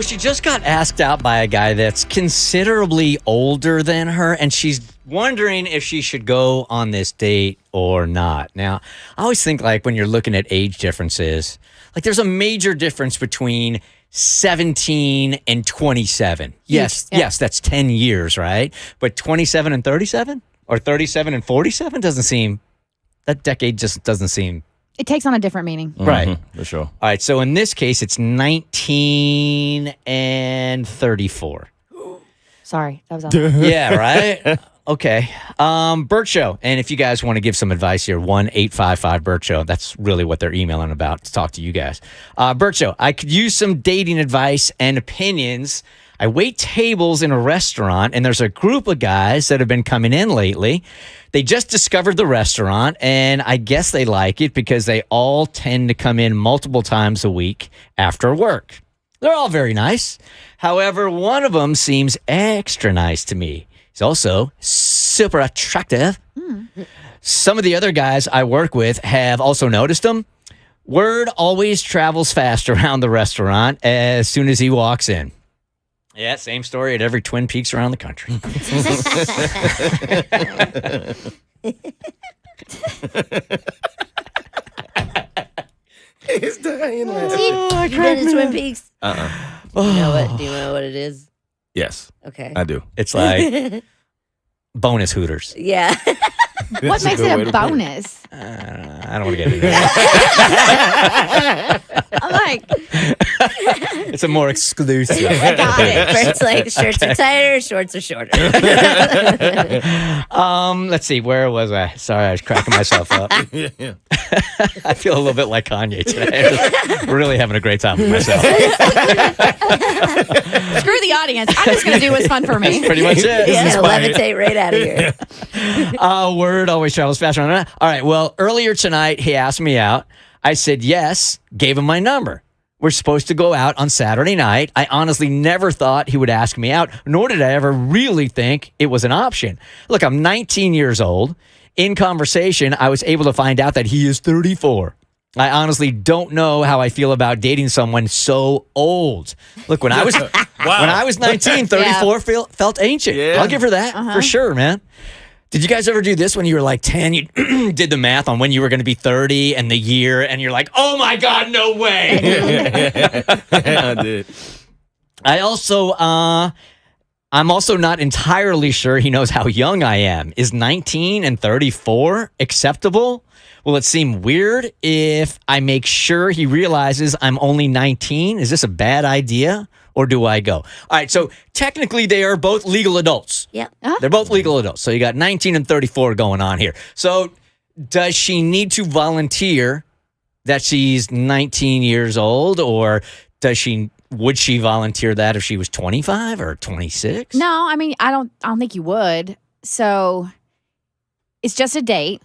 she just got asked out by a guy that's considerably older than her, and she's wondering if she should go on this date or not. Now, I always think like when you're looking at age differences, like there's a major difference between 17 and 27. Yes, that's 10 years, right? But 27 and 37 or 37 and 47 that decade just doesn't seem. It takes on a different meaning. Right. For sure. All right, so in this case, it's 19 and 34. Sorry, that was off. Yeah, right? Okay. Bert Show. And if you guys want to give some advice here, 1-855-BERT Show. That's really what they're emailing about to talk to you guys. Bert Show, I could use some dating advice and opinions. I wait tables in a restaurant, and there's a group of guys that have been coming in lately. They just discovered the restaurant, and I guess they like it because they all tend to come in multiple times a week after work. They're all very nice. However, one of them seems extra nice to me. He's also super attractive. Some of the other guys I work with have also noticed him. Word always travels fast around the restaurant as soon as he walks in. Yeah, same story at every Twin Peaks around the country. He's dying. You been to Twin Peaks? Do you know what it is? Yes, Okay. I do. It's like bonus Hooters. Yeah. What makes it a bonus? I don't want to get into that. I'm like, It's a more exclusive. I got it. Bert's like, shirts are tighter, shorts are shorter. Let's see. Where was I? Sorry, I was cracking myself up. Yeah. I feel a little bit like Kanye today. I'm just really having a great time with myself. screw the audience. I'm just going to do what's fun for me. Pretty much it. Yeah, levitate right out of here. Word always travels faster. All right. Well, earlier tonight, he asked me out. I said yes, gave him my number. We're supposed to go out on Saturday night. I honestly never thought he would ask me out, nor did I ever really think it was an option. Look, I'm 19 years old. In conversation, I was able to find out that he is 34. I honestly don't know how I feel about dating someone so old. Look, when I was when I was 19, 34 felt ancient. Yeah. I'll give her that for sure, man. Did you guys ever do this when you were like 10? You did the math on when you were going to be 30 and the year, and you're like, oh my God, no way. I did. I'm also not entirely sure he knows how young I am. Is 19 and 34 acceptable? Will it seem weird if I make sure he realizes I'm only 19? Is this a bad idea? Or do I go? All right, so technically they are both legal adults. Yep. They're both legal adults. So you got 19 and 34 going on here. So does she need to volunteer that she's 19 years old, or would she volunteer that if she was 25 or 26? No, I mean, I don't think you would. So it's just a date.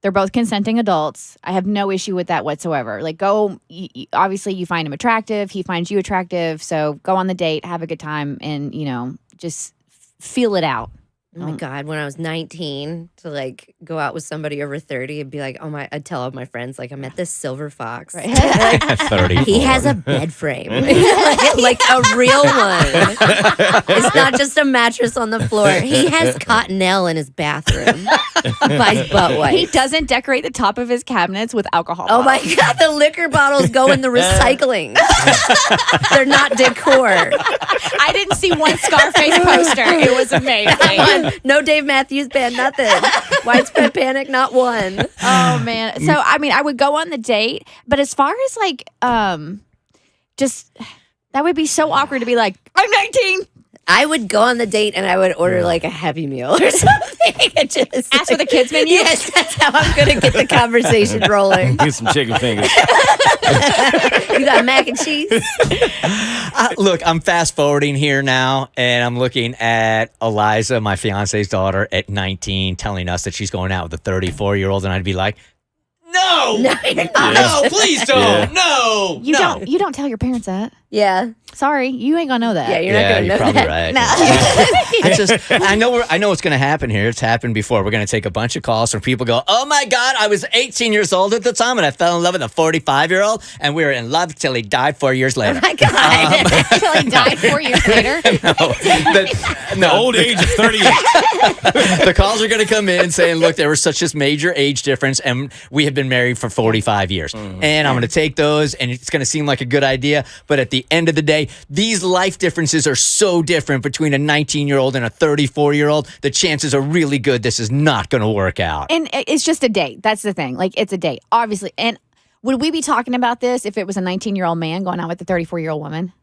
They're both consenting adults. I have no issue with that whatsoever. Like, go, obviously you find him attractive. He finds you attractive. So go on the date, have a good time, and, just feel it out. Oh my God, when I was 19 to like go out with somebody over 30, it'd be like, I'd tell all my friends, like, I'm at this Silver Fox. Right. At 34. He has a bed frame, like a real one. It's not just a mattress on the floor. He has Cottonelle in his bathroom. Buys butt wipes. He doesn't decorate the top of his cabinets with alcohol Oh my bottles. God, the liquor bottles go in the recycling. They're not decor. I didn't see one Scarface poster. It was amazing. No Dave Matthews Band, nothing. Widespread Panic, not one. Oh man. So I mean, I would go on the date, but as far as like just that would be so awkward to be like, I'm 19. I would go on the date and I would order like a Happy Meal or something. Ask for the kids menu. Yes, that's how I'm going to get the conversation rolling. Get some chicken fingers. You got mac and cheese? Look, I'm fast forwarding here now, and I'm looking at Eliza, my fiance's daughter, at 19, telling us that she's going out with a 34-year-old, and I'd be like, No. No, you're not. No, please don't. Yeah. No. You don't tell your parents that. Yeah. Sorry, you ain't gonna know that. Yeah, you're not Yeah, gonna you're know probably that. right. I know what's going to happen here. It's happened before. We're going to take a bunch of calls from people go, oh my God, I was 18 years old at the time and I fell in love with a 45-year-old and we were in love till he died 4 years later. Oh my God. Until he died 4 years later. The old age of 38. The calls are going to come in saying, look, there was such this major age difference and we have been married for 45 years. And I'm going to take those and it's going to seem like a good idea. But at the end of the day, these life differences are so different between a 19-year-old and a 34-year-old. The chances are really good this is not going to work out. And it's just a date. That's the thing. Like, it's a date, obviously. And would we be talking about this if it was a 19-year-old man going out with a 34-year-old woman?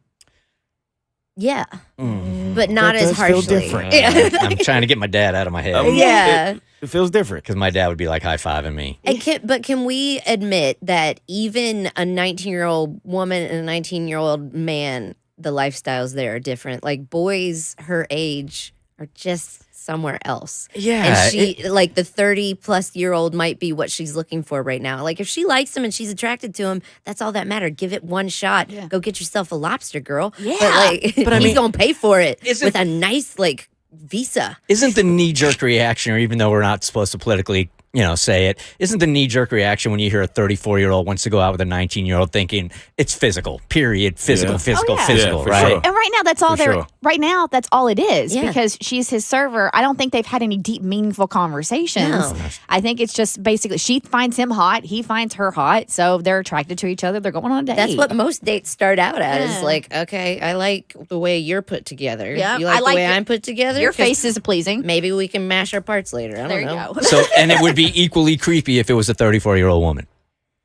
Yeah. But not That as does feel harshly. different. Yeah. I'm trying to get my dad out of my head Yeah. It feels different. because my dad would be like high-fiving me. But can we admit that even a 19-year-old woman and a 19-year-old man, the lifestyles there are different? Like, boys her age are just somewhere else. Yeah. And she, like, the 30-plus-year-old might be what she's looking for right now. Like, if she likes him and she's attracted to him, that's all that matters. Give it one shot. Yeah. Go get yourself a lobster, girl. Yeah. But, like, I he's mean, going to pay for it isn't- with a nice, like, visa. Isn't the knee-jerk reaction, or even though we're not supposed to politically, say it, isn't the knee-jerk reaction when you hear a 34-year-old wants to go out with a 19-year-old thinking it's physical, period, physical, Yeah. physical, Oh, yeah. physical, Yeah, for right? sure. And right now, that's all For they're. sure. Right now, that's all it is Yeah. because she's his server. I don't think they've had any deep, meaningful conversations. No. I think it's just basically she finds him hot, he finds her hot, so they're attracted to each other. They're going on a date. That's what most dates start out as. Yeah. Like, okay, I like the way you're put together. Yeah, You I like like the way your- I'm put together? your 'Cause face is pleasing. Maybe we can mash our parts later. I don't There you know. go. So, and it would be equally creepy if it was a 34-year-old woman.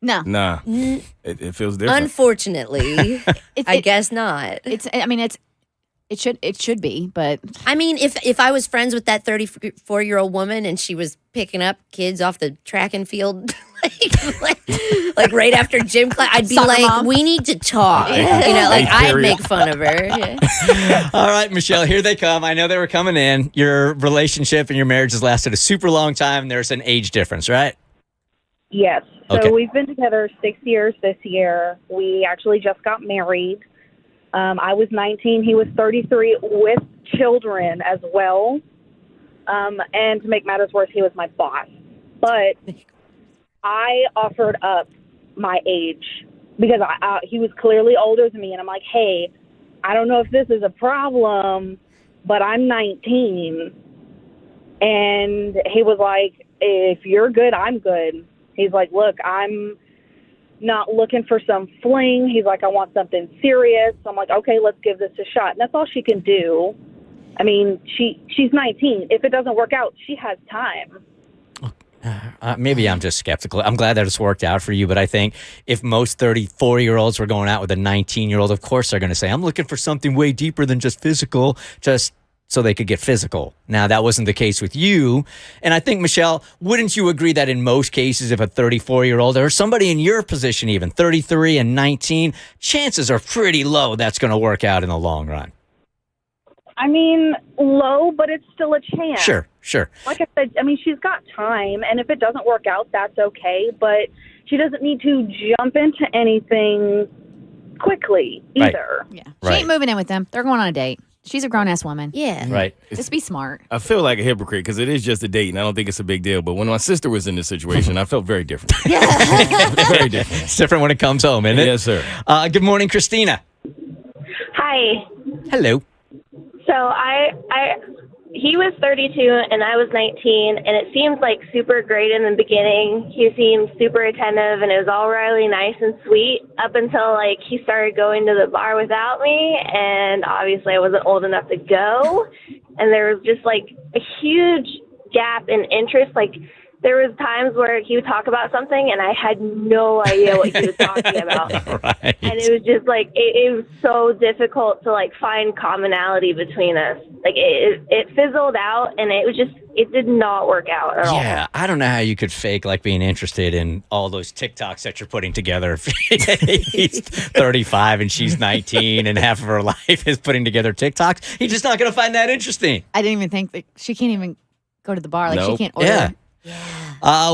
No, Nah. It feels different. Unfortunately, It's- I it- guess not. it's. I mean, it should be, but I mean, if I was friends with that 34-year-old woman and she was picking up kids off the track and field, like right after gym class, I'd be Soccer like, mom. we need to talk. Yeah. You know, like Eighth I'd period. make fun of her. All right, Michelle, here they come. I know they were coming in. Your relationship and your marriage has lasted a super long time. There's an age difference, right? Yes. So Okay. we've been together 6 years this year. We actually just got married. I was 19. He was 33 with children as well. And to make matters worse, he was my boss. But I offered up my age because he was clearly older than me. And I'm like, hey, I don't know if this is a problem, but I'm 19. And he was like, if you're good, I'm good. He's like, look, I'm not looking for some fling. He's like, I want something serious. I'm like, okay, let's give this a shot. And that's all she can do. I mean, she's 19. If it doesn't work out, she has time. Maybe I'm just skeptical. I'm glad that it's worked out for you, but I think if most 34-year-olds were going out with a 19-year-old, of course they're going to say, I'm looking for something way deeper than just physical, just so they could get physical. Now, that wasn't the case with you. And I think, Michelle, wouldn't you agree that in most cases, if a 34-year-old or somebody in your position even, 33 and 19, chances are pretty low that's going to work out in the long run? I mean, low, but it's still a chance. Sure. Like I said, I mean, she's got time, and if it doesn't work out, that's okay. But she doesn't need to jump into anything quickly Right. either. yeah, she Right. ain't moving in with them. They're going on a date. She's a grown ass woman. Yeah. Right. Just be smart. I feel like a hypocrite because it is just a date, and I don't think it's a big deal. But when my sister was in this situation, I felt very different. Very different. It's different when it comes home, isn't it? Yes, sir. Good morning, Christina. Hi. Hello. So he was 32 and I was 19, and it seemed like super great in the beginning. He seemed super attentive, and it was all really nice and sweet up until like he started going to the bar without me, and obviously I wasn't old enough to go, and there was just like a huge gap in interest. Like there was times where he would talk about something and I had no idea what he was talking about. Right. And it was just like, it was so difficult to like find commonality between us. Like it fizzled out, and it did not work out at all. Yeah, I don't know how you could fake like being interested in all those TikToks that you're putting together. If he's 35 and she's 19 and half of her life is putting together TikToks, he's just not going to find that interesting. I didn't even think that she can't even go to the bar. Like she Nope. can't order. Yeah.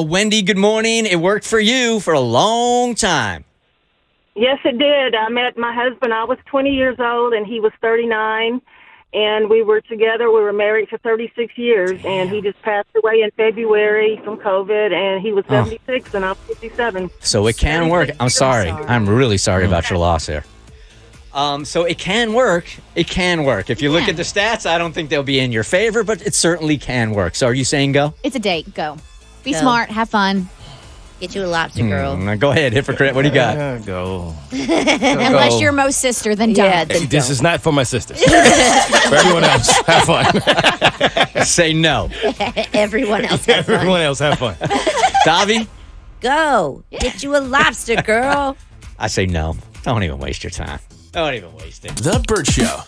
Wendy, good morning. It worked for you for a long time. Yes, it did. I met my husband. I was 20 years old, and he was 39. And we were together. We were married for 36 years, and he just passed away in February from COVID, and he was 76, and I'm 57. So it can work. I'm sorry. I'm really sorry about your loss there. So it can work. It can work. If you look at the stats, I don't think they'll be in your favor, but it certainly can work. So are you saying go? It's a date. Go. Be Go. smart. Have fun. Get you a lobster, girl. Go ahead, hypocrite. What do you got? Go. Unless you're Mo's sister, then don't. Yeah, This is not for my sisters. For everyone else, have fun. Say no. Everyone else has fun. Everyone else, have fun. Davi? Go. Get you a lobster, girl. I say no. Don't even waste your time. Don't even waste it. The Bert Show.